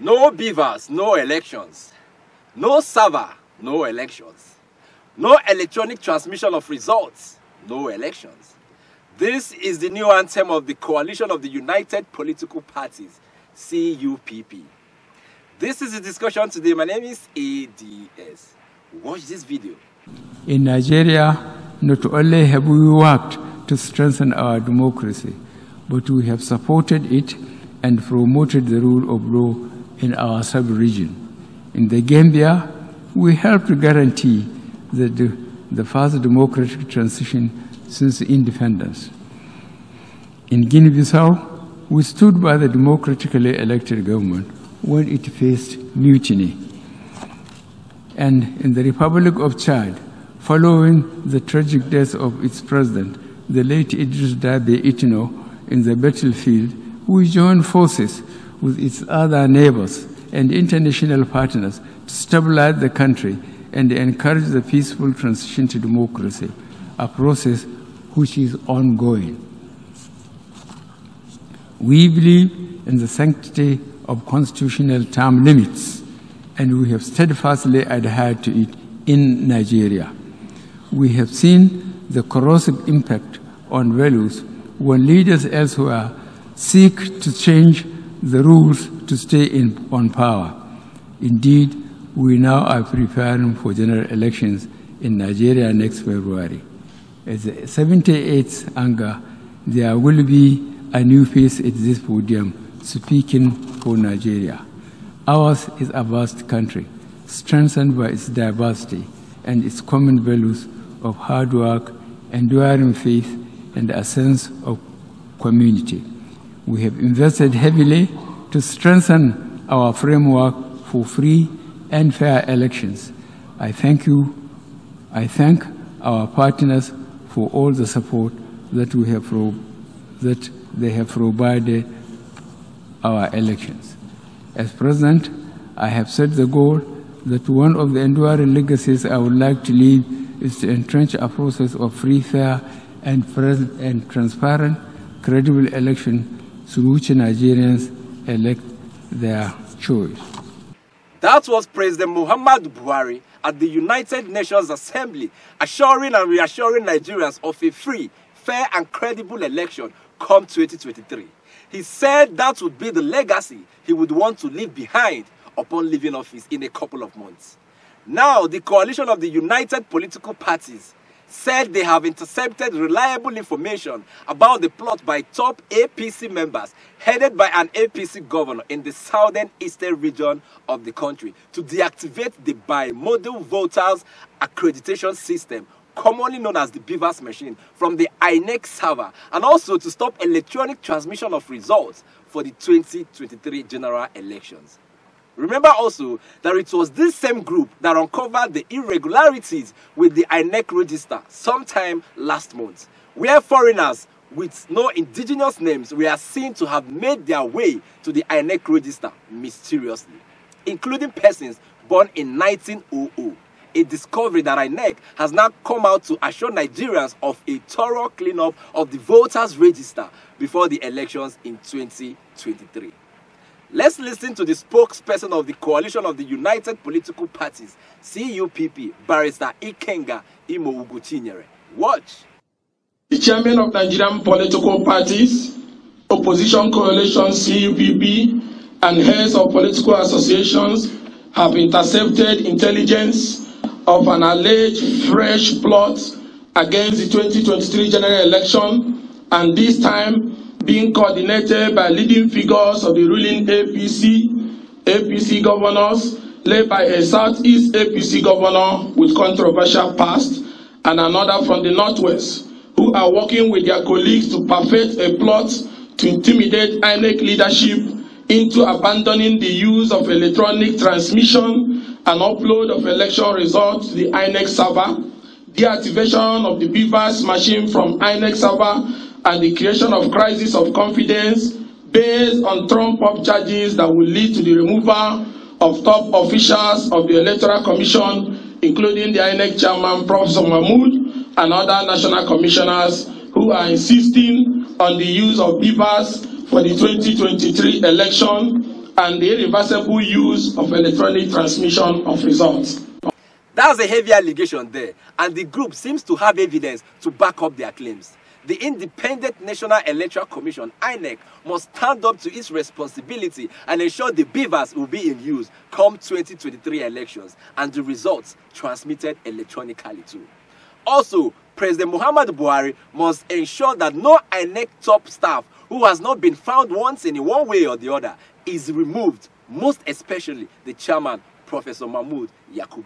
No beavers, no elections. No server, no elections. No electronic transmission of results, no elections. This is the new anthem of the Coalition of the United Political Parties, CUPP. This is the discussion today. My name is ADS. Watch this video. In Nigeria, not only have we worked to strengthen our democracy, but we have supported it and promoted the rule of law in our sub-region. In the Gambia, we helped to guarantee the fast democratic transition since independence. In Guinea-Bissau, we stood by the democratically elected government when it faced mutiny. And in the Republic of Chad, following the tragic death of its president, the late Idris Dabe Itno, in the battlefield, we joined forces with its other neighbors and international partners to stabilize the country and encourage the peaceful transition to democracy, a process which is ongoing. We believe in the sanctity of constitutional term limits, and we have steadfastly adhered to it in Nigeria. We have seen the corrosive impact on values when leaders elsewhere seek to change the rules to stay on power. Indeed, we now are preparing for general elections in Nigeria next February. As the 78th Anga, there will be a new face at this podium speaking for Nigeria. Ours is a vast country, strengthened by its diversity and its common values of hard work, enduring faith, and a sense of community. We have invested heavily to strengthen our framework for free and fair elections. I thank our partners for all the support that they have provided our elections. As President, I have set the goal that one of the enduring legacies I would like to leave is to entrench a process of free, fair, and transparent, credible election through which Nigerians elect their choice. That was President Muhammadu Buhari at the United Nations Assembly, assuring and reassuring Nigerians of a free, fair, and credible election come 2023. He said that would be the legacy he would want to leave behind upon leaving office in a couple of months. Now, the coalition of the United Political Parties said they have intercepted reliable information about the plot by top APC members headed by an APC governor in the southern eastern region of the country to deactivate the bimodal voters accreditation system, commonly known as the Beavers machine, from the Inec server, and also to stop electronic transmission of results for the 2023 general elections. Remember also that it was this same group that uncovered the irregularities with the Inec register sometime last month, where foreigners with no indigenous names were seen to have made their way to the Inec register mysteriously, including persons born in 1900. A discovery that Inec has now come out to assure Nigerians of a thorough cleanup of the voters' register before the elections in 2023. Let's listen to the spokesperson of the Coalition of the United Political Parties, CUPP, Barrister Ikenga Imo-Ugochinyere. Watch. The chairman of Nigerian political parties, opposition coalition CUPP, and heads of political associations have intercepted intelligence of an alleged fresh plot against the 2023 general election, and this time being coordinated by leading figures of the ruling APC governors, led by a Southeast APC governor with controversial past, and another from the Northwest, who are working with their colleagues to perfect a plot to intimidate INEC leadership into abandoning the use of electronic transmission and upload of election results to the INEC server, deactivation of the Beavers machine from INEC server, and the creation of crisis of confidence based on trump-up charges that will lead to the removal of top officials of the Electoral Commission, including the INEC chairman, Professor Mahmoud, and other national commissioners who are insisting on the use of beavers for the 2023 election and the irreversible use of electronic transmission of results. That's a heavy allegation there, and the group seems to have evidence to back up their claims. The Independent National Electoral Commission, Inec, must stand up to its responsibility and ensure the beavers will be in use come 2023 elections and the results transmitted electronically too. Also, President Muhammadu Buhari must ensure that no Inec top staff who has not been found once in one way or the other is removed, most especially the chairman, Professor Mahmood Yakubu.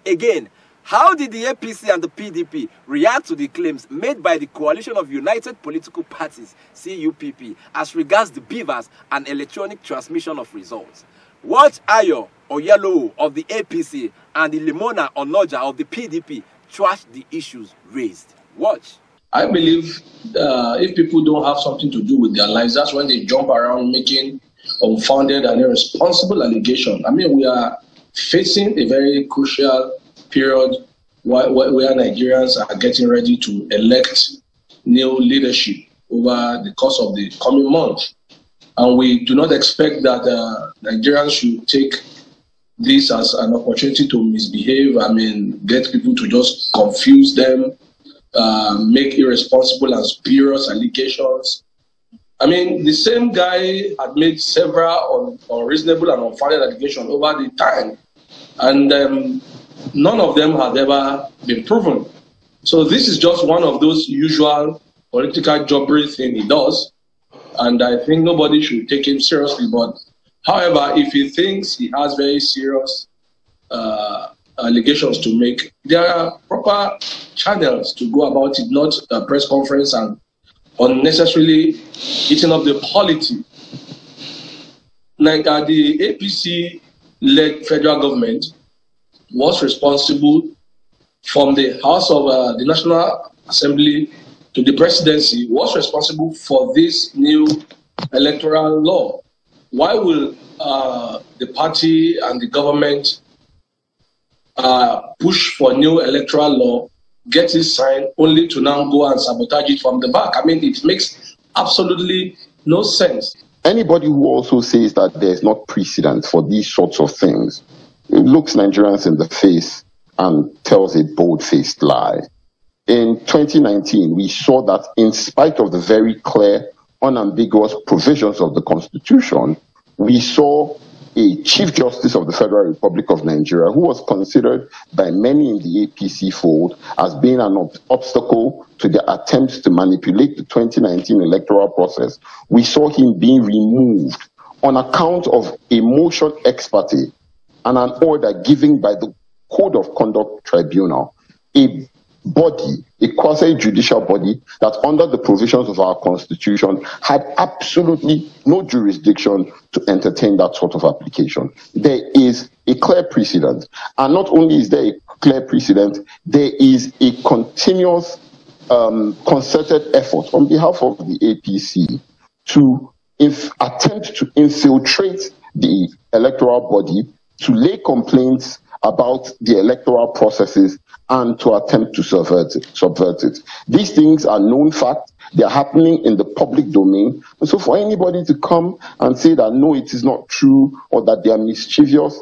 Again, how did the APC and the PDP react to the claims made by the Coalition of United Political Parties, CUPP, as regards the beavers and electronic transmission of results? Watch Ayo Oyelo of the APC and the Limona Onoja of the PDP trash the issues raised. Watch. I believe if people don't have something to do with their lives, that's when they jump around making unfounded and irresponsible allegations. I mean, we are facing a very crucial period where Nigerians are getting ready to elect new leadership over the course of the coming month. And we do not expect that Nigerians should take this as an opportunity to misbehave. I mean, get people to just confuse them, make irresponsible and spurious allegations. I mean, the same guy had made several unreasonable and unfounded allegations over the time, and none of them had ever been proven. So this is just one of those usual political jobbery things he does, and I think nobody should take him seriously. But however, if he thinks he has very serious allegations to make, there are proper channels to go about it, not a press conference and unnecessarily eating up the polity. Like the APC-led federal government was responsible from the House of the National Assembly to the presidency, was responsible for this new electoral law. Why will the party and the government push for new electoral law, get it signed, only to now go and sabotage it from the back? I mean, it makes absolutely no sense. Anybody who also says that there's not precedent for these sorts of things, it looks Nigerians in the face and tells a bold-faced lie. In 2019, we saw that in spite of the very clear, unambiguous provisions of the Constitution, we saw a Chief Justice of the Federal Republic of Nigeria who was considered by many in the APC fold as being an obstacle to the attempts to manipulate the 2019 electoral process. We saw him being removed on account of a motion ex parte and an order given by the Code of Conduct Tribunal, a body, a quasi-judicial body that under the provisions of our Constitution had absolutely no jurisdiction to entertain that sort of application. There is a clear precedent. And not only is there a clear precedent, there is a continuous concerted effort on behalf of the APC to attempt to infiltrate the electoral body, to lay complaints about the electoral processes and to attempt to subvert it. These things are known facts. They are happening in the public domain. And so for anybody to come and say that no, it is not true or that they are mischievous,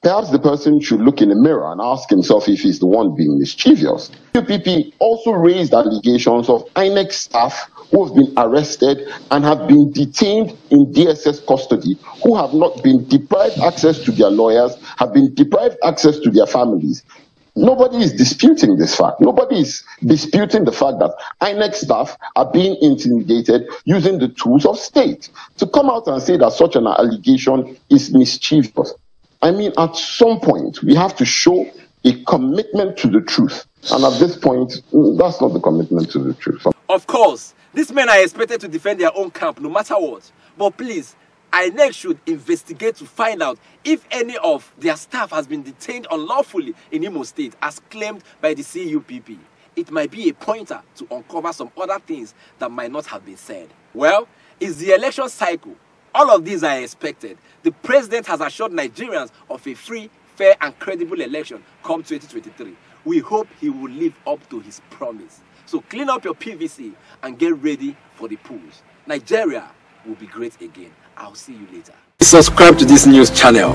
perhaps the person should look in the mirror and ask himself if he's the one being mischievous. UPP also raised allegations of INEC staff who have been arrested and have been detained in DSS custody, who have not been deprived access to their lawyers, have been deprived access to their families. Nobody is disputing this fact. Nobody is disputing the fact that INEC staff are being intimidated using the tools of state. To come out and say that such an allegation is mischievous, I mean, at some point, we have to show a commitment to the truth. And at this point, that's not the commitment to the truth. Of course, these men are expected to defend their own camp no matter what. But please, INEC should investigate to find out if any of their staff has been detained unlawfully in Imo State as claimed by the CUPP. It might be a pointer to uncover some other things that might not have been said. Well, it's the election cycle. All of these are expected. The president has assured Nigerians of a free, fair and credible election come 2023. We hope he will live up to his promise. So clean up your PVC and get ready for the polls. Nigeria will be great again. I'll see you later. Subscribe to this news channel.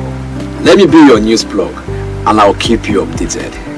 Let me be your news plug and I'll keep you updated.